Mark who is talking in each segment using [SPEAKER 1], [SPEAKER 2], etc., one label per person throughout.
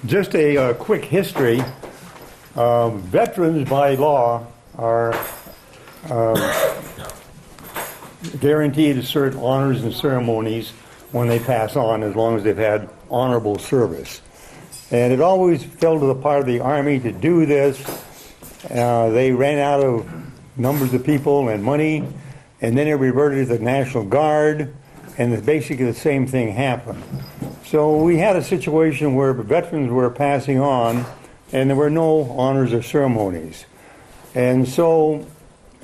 [SPEAKER 1] Just a quick history. Veterans by law are guaranteed certain honors and ceremonies when they pass on, as long as they've had honorable service. And it always fell to the part of the Army to do this. They ran out of numbers of people and money, and then it reverted to the National Guard, and basically the same thing happened. So we had a situation where veterans were passing on, and there were no honors or ceremonies. And so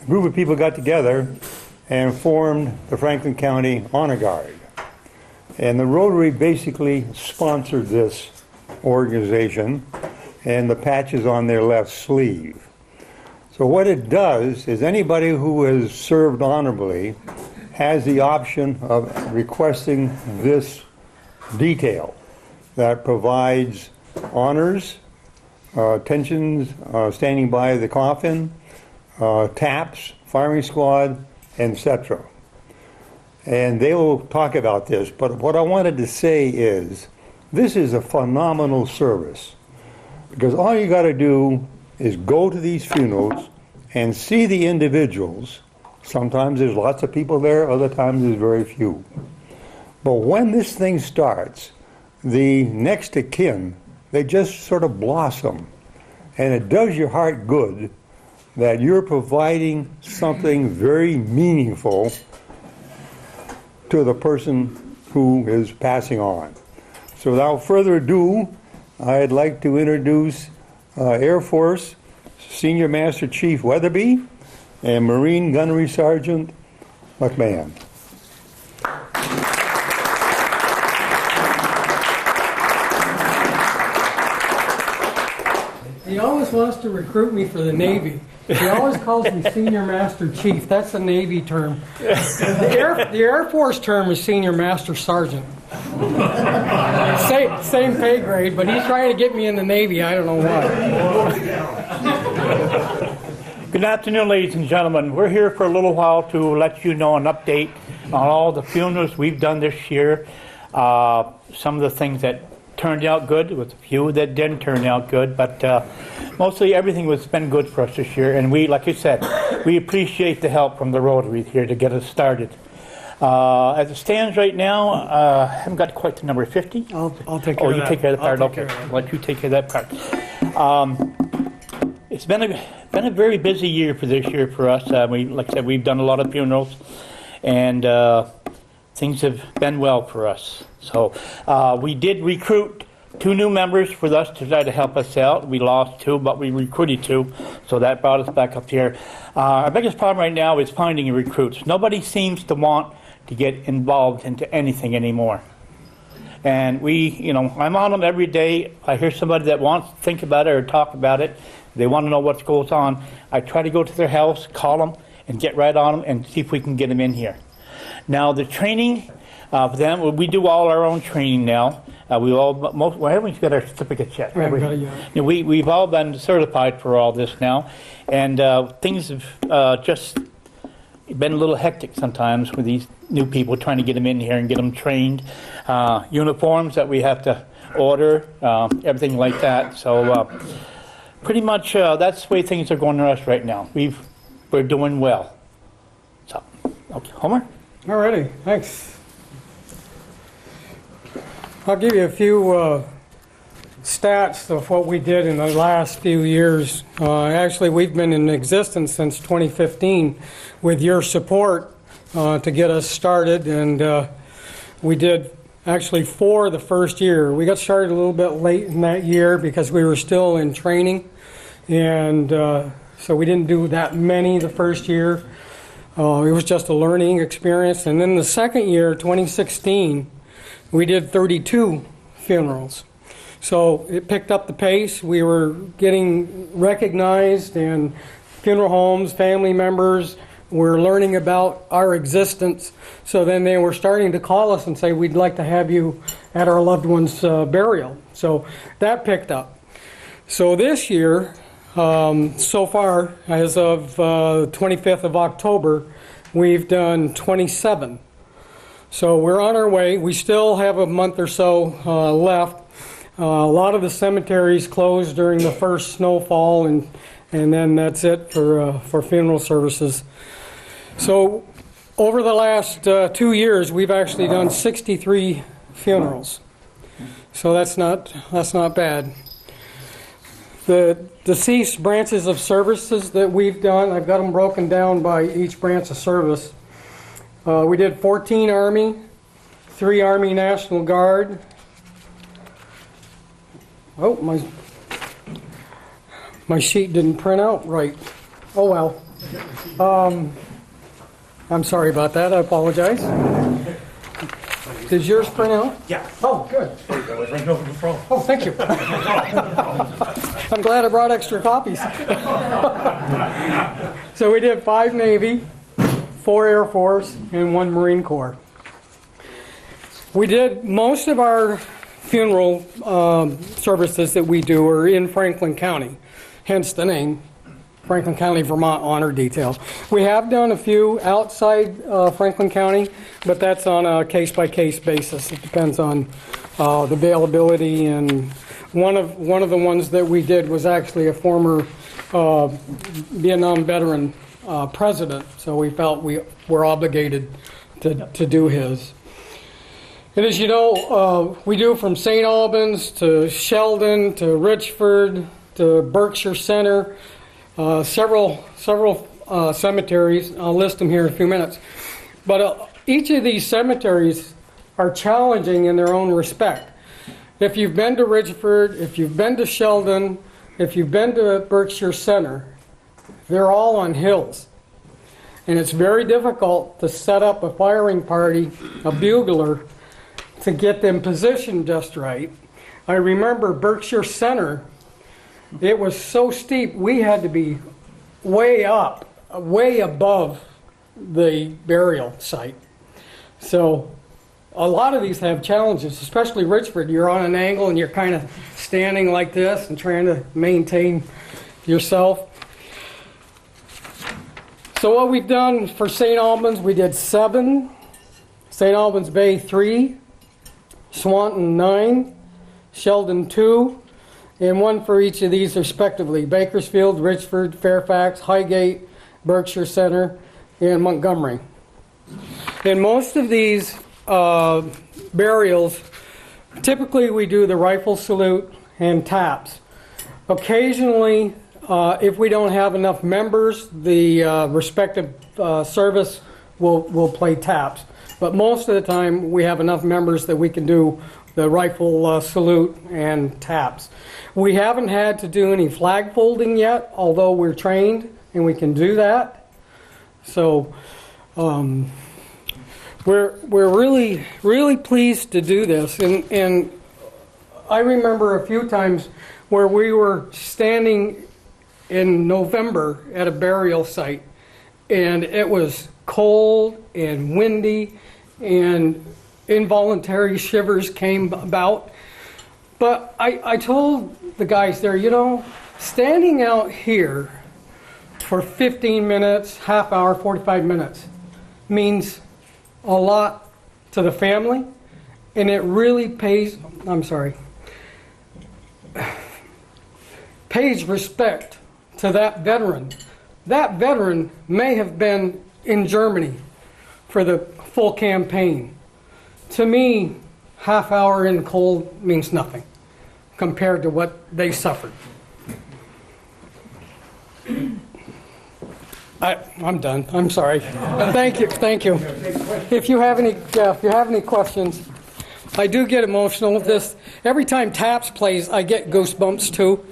[SPEAKER 1] a group of people got together and formed the Franklin County Honor Guard. And the Rotary basically sponsored this organization, and the patch is on their left sleeve. So what it does is anybody who has served honorably has the option of requesting this detail that provides honors, attentions, standing by the coffin, taps, firing squad, etc. And they will talk about this, but what I wanted to say is this is a phenomenal service, because all you got to do is go to these funerals and see the individuals. Sometimes there's lots of people there, other times there's very few. But when this thing starts, the next of kin, they just sort of blossom. And it does your heart good that you're providing something very meaningful to the person who is passing on. So without further ado, I'd like to introduce Air Force Senior Master Chief Weatherby and Marine Gunnery Sergeant McMahon.
[SPEAKER 2] He always wants to recruit me for the Navy. He always calls me Senior Master Chief. That's a Navy term. The Air Force term is Senior Master Sergeant. Same pay grade, but he's trying to get me in the Navy. I don't know why.
[SPEAKER 3] Good afternoon, ladies and gentlemen. We're here for a little while to let you know an update on all the funerals we've done this year. Some of the things that turned out good, with a few that didn't turn out good, but mostly everything has been good for us this year. And we, like you said, we appreciate the help from the Rotary here to get us started. As it stands right now, I haven't got quite the number 50.
[SPEAKER 2] I'll take care of that.
[SPEAKER 3] Oh, you take care of the part? Okay, I'll let you take care of that part. It's been a very busy year for this year for us. Like I said, we've done a lot of funerals, and things have been well for us. So we did recruit 2 new members for us to try to help us out. We lost 2, but we recruited 2, so that brought us back up here. Our biggest problem right now is finding recruits. Nobody seems to want to get involved into anything anymore. And I'm on them every day. I hear somebody that wants to think about it or talk about it. They want to know what goes on. I try to go to their house, call them, and get right on them and see if we can get them in here. Now, the training for them, we do all our own training now. Everyone's got our certificates yet. We've all been certified for all this now. And things have just been a little hectic sometimes with these new people, trying to get them in here and get them trained. Uniforms that we have to order, everything like that. So pretty much that's the way things are going to us right now. We're doing well. So, okay, Homer?
[SPEAKER 2] All righty, thanks. I'll give you a few stats of what we did in the last few years. Actually, we've been in existence since 2015 with your support to get us started, and we did actually 4 the first year. We got started a little bit late in that year because we were still in training, and so we didn't do that many the first year. It was just a learning experience. And then the second year, 2016, we did 32 funerals. So it picked up the pace. We were getting recognized, and funeral homes, family members were learning about our existence. So then they were starting to call us and say, we'd like to have you at our loved one's burial. So that picked up. So this year, so far, as of 25th of October, we've done 27. So we're on our way. We still have a month or so left. A lot of the cemeteries closed during the first snowfall, and then that's it for funeral services. So over the last 2 years, we've actually done 63 funerals. So that's not bad. The deceased branches of services that we've done, I've got them broken down by each branch of service. We did 14 Army, 3 Army National Guard. Oh, my sheet didn't print out right. Oh well. I'm sorry about that. I apologize. Does yours print out?
[SPEAKER 4] Yeah.
[SPEAKER 2] Oh, good.
[SPEAKER 4] I was right over the phone.
[SPEAKER 2] Oh, thank you. I'm glad I brought extra copies. So we did 5 Navy, 4 Air Force, and 1 Marine Corps. We did most of our funeral services that we do are in Franklin County, hence the name, Franklin County, Vermont Honor Detail. We have done a few outside Franklin County, but that's on a case-by-case basis. It depends on the availability, and one of the ones that we did was actually a former Vietnam veteran president, so we felt we were obligated to do his. And as you know, we do from St. Albans to Sheldon to Richford to Berkshire Center, several cemeteries. I'll list them here in a few minutes. But each of these cemeteries are challenging in their own respect. If you've been to Richford, if you've been to Sheldon, if you've been to Berkshire Center, they're all on hills. And it's very difficult to set up a firing party, a bugler, to get them positioned just right. I remember Berkshire Center, it was so steep, we had to be way up, way above the burial site. So a lot of these have challenges, especially Richford. You're on an angle and you're kind of standing like this and trying to maintain yourself. So what we've done for St. Albans, we did 7, St. Albans Bay 3, Swanton 9, Sheldon 2, and 1 for each of these respectively. Bakersfield, Richford, Fairfax, Highgate, Berkshire Center, and Montgomery. In most of these burials, typically we do the rifle salute and taps. Occasionally, if we don't have enough members, the respective service will play taps. But most of the time, we have enough members that we can do the rifle salute and taps. We haven't had to do any flag folding yet, although we're trained and we can do that. So we're really pleased to do this. And I remember a few times where we were standing in November at a burial site, and it was cold and windy, and involuntary shivers came about. But I told the guys there, you know, standing out here for 15 minutes, half hour, 45 minutes means a lot to the family, and it really pays respect to that veteran. That veteran may have been in Germany for the full campaign. To me, half hour in the cold means nothing compared to what they suffered. I'm done. I'm sorry. Thank you. If you have any questions, I do get emotional with this. Every time taps plays, I get goosebumps too.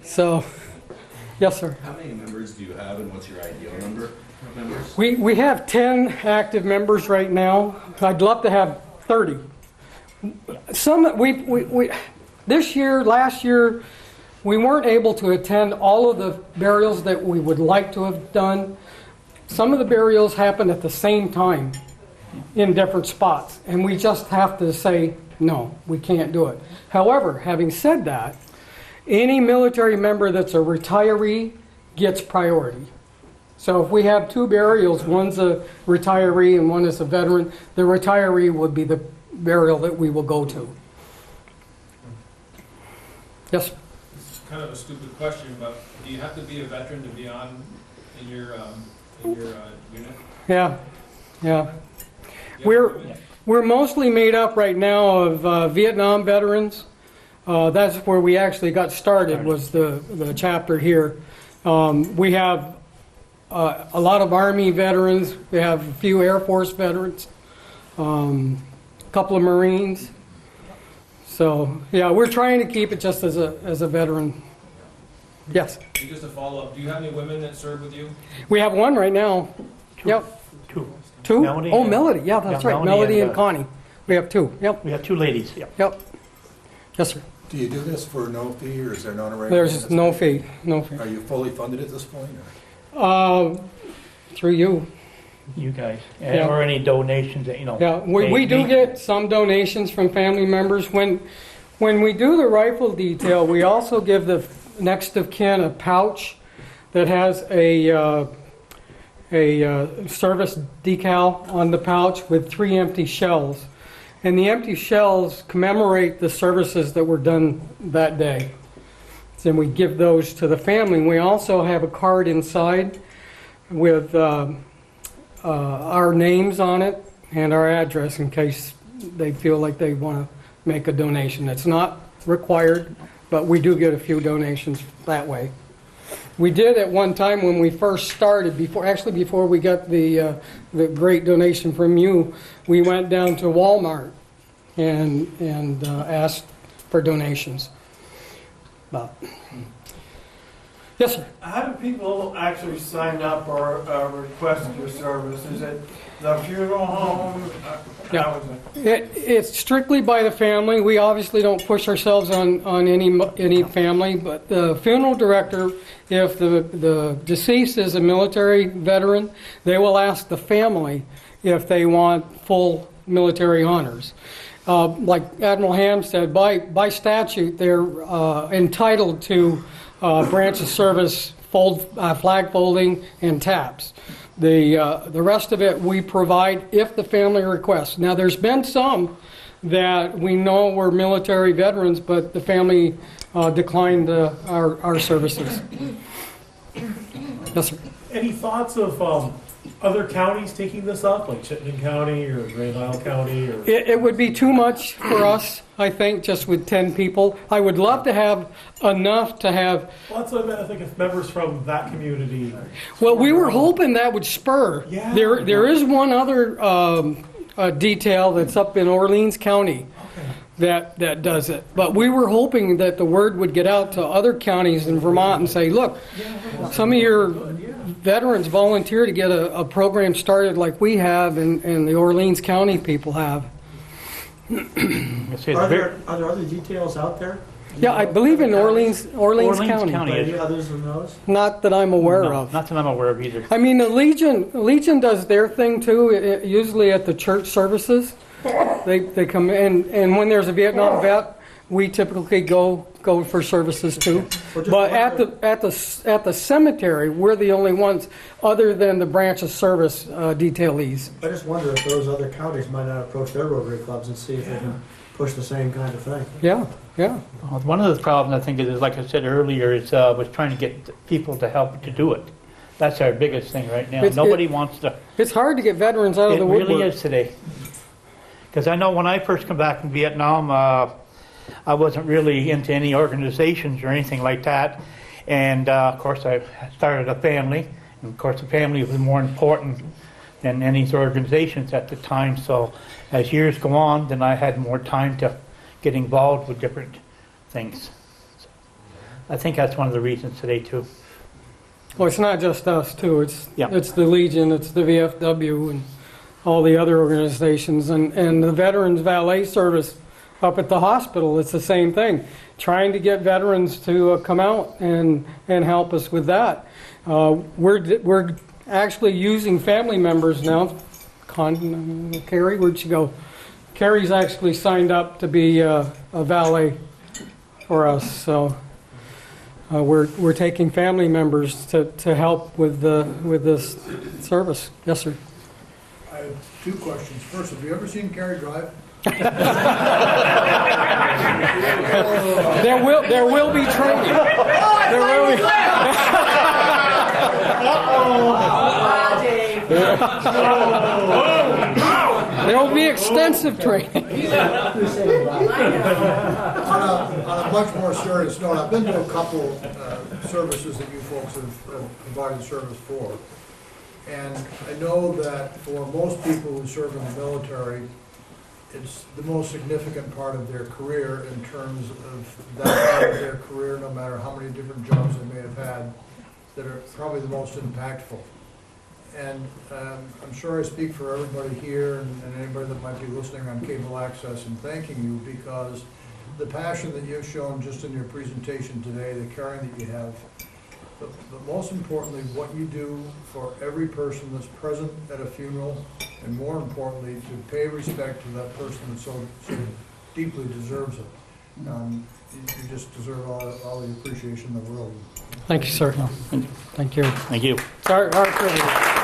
[SPEAKER 2] So, yes, sir.
[SPEAKER 5] How many members do you have, and what's your ideal number of members?
[SPEAKER 2] We have 10 active members right now. I'd love to have 30. This year, last year, we weren't able to attend all of the burials that we would like to have done. Some of the burials happened at the same time in different spots, and we just have to say, no, we can't do it. However, having said that, any military member that's a retiree gets priority. So if we have 2 burials, one's a retiree and one is a veteran, the retiree would be the burial that we will go to. Yes,
[SPEAKER 4] It's kind of a stupid question, but do you have to be a veteran to be on in your unit?
[SPEAKER 2] yeah, yeah.
[SPEAKER 4] Do you have to be?
[SPEAKER 2] We're mostly made up right now of Vietnam veterans. That's where we actually got started, was the chapter here. We have a lot of Army veterans. We have a few Air Force veterans, a couple of Marines. So, yeah, we're trying to keep it just as a veteran. Yes.
[SPEAKER 4] And just a follow-up, do you have any women that serve with you?
[SPEAKER 2] We have one right now. Yep. Two?
[SPEAKER 3] Melody
[SPEAKER 2] Oh,
[SPEAKER 3] and-
[SPEAKER 2] Melody. Yeah, that's
[SPEAKER 3] yeah,
[SPEAKER 2] right.
[SPEAKER 3] Melody
[SPEAKER 2] Melody
[SPEAKER 3] and,
[SPEAKER 2] and Connie. We have two. Yep.
[SPEAKER 3] We have 2 ladies, yeah.
[SPEAKER 2] Yep. Yes, sir.
[SPEAKER 6] Do you do this for no fee, or is there not a rate?
[SPEAKER 2] There's no fee. No fee.
[SPEAKER 6] Are you fully funded at this point? Or?
[SPEAKER 2] Through you.
[SPEAKER 3] You guys.
[SPEAKER 2] Yeah.
[SPEAKER 3] Or any donations that, you know.
[SPEAKER 2] Yeah, we do get some donations from family members. When we do the rifle detail, we also give the next of kin a pouch that has a service decal on the pouch with 3 empty shells. And the empty shells commemorate the services that were done that day. Then we give those to the family. We also have a card inside with our names on it and our address in case they feel like they want to make a donation. It's not required, but we do get a few donations that way. We did at one time when we first started, before we got the great donation from you, we went down to Walmart and asked for donations. But, yes, sir.
[SPEAKER 7] How do people actually sign up or request your service? Is it the funeral home?
[SPEAKER 2] Yeah.
[SPEAKER 7] How is it?
[SPEAKER 2] It's strictly by the family. We obviously don't push ourselves on any family, but the funeral director, if the deceased is a military veteran, they will ask the family if they want full military honors. Like Admiral Hamm said, by statute, they're entitled to branch of service, flag folding, and taps. The rest of it we provide if the family requests. Now, there's been some that we know were military veterans, but the family declined our services. Yes, sir.
[SPEAKER 8] Any thoughts of other counties taking this up, like Chittenden County or Grand Isle County? Or
[SPEAKER 2] It would be too much for us, I think, just with 10 people. I would love to have enough to have.
[SPEAKER 8] well, that's what I meant. I think if members from that community.
[SPEAKER 2] Well, we were hoping that would spur.
[SPEAKER 8] Yeah.
[SPEAKER 2] There is one other detail that's up in Orleans County that does it. But we were hoping that the word would get out to other counties in Vermont and say, look, some of your veterans volunteer to get a program started like we have and the Orleans County people have.
[SPEAKER 9] Are there other details out there?
[SPEAKER 2] Yeah, I believe in Orleans County.
[SPEAKER 9] Any others than those?
[SPEAKER 2] Not that I'm aware of.
[SPEAKER 3] Not that I'm aware of either.
[SPEAKER 2] I mean, the Legion does their thing too, usually at the church services. They come in, and when there's a Vietnam vet, we typically go for services too. But at the cemetery, we're the only ones, other than the branch of service detailees.
[SPEAKER 9] I just wonder if those other counties might not approach their Rotary clubs and see if they can push the same kind of thing.
[SPEAKER 2] Yeah.
[SPEAKER 3] One of the problems, I think, is, like I said earlier, is was trying to get people to help to do it. That's our biggest thing right now. Nobody wants to.
[SPEAKER 2] It's hard to get veterans out of the woodwork.
[SPEAKER 3] It really is today. Because I know when I first came back from Vietnam, I wasn't really into any organizations or anything like that. And, of course, I started a family. And, of course, the family was more important than any organizations at the time. So as years go on, then I had more time to get involved with different things. So I think that's one of the reasons today, too.
[SPEAKER 2] Well, it's not just us too. It's
[SPEAKER 3] Yeah.
[SPEAKER 2] it's the Legion, it's the VFW, and all the other organizations, and the Veterans Valet Service up at the hospital. It's the same thing. Trying to get veterans to come out and help us with that. We're actually using family members now. Carrie, where'd she go? Carrie's actually signed up to be a valet for us. So we're taking family members to help with this service. Yes, sir.
[SPEAKER 10] I have two questions. First, have you ever seen Carrie drive?
[SPEAKER 2] There will be training. There will be. There will be extensive training.
[SPEAKER 10] On a much more serious note, I've been to a couple services that you folks have provided service for. And I know that for most people who serve in the military, it's the most significant part of their career in terms of that part of their career, no matter how many different jobs they may have had, that are probably the most impactful. And I'm sure I speak for everybody here and anybody that might be listening on cable access in thanking you, because the passion that you've shown just in your presentation today, the caring that you have, but most importantly, what you do for every person that's present at a funeral, and more importantly, to pay respect to that person that so deeply deserves it. You just deserve all the appreciation in the world.
[SPEAKER 2] Thank you, sir. Thank you.
[SPEAKER 3] Thank you.
[SPEAKER 2] It's our privilege.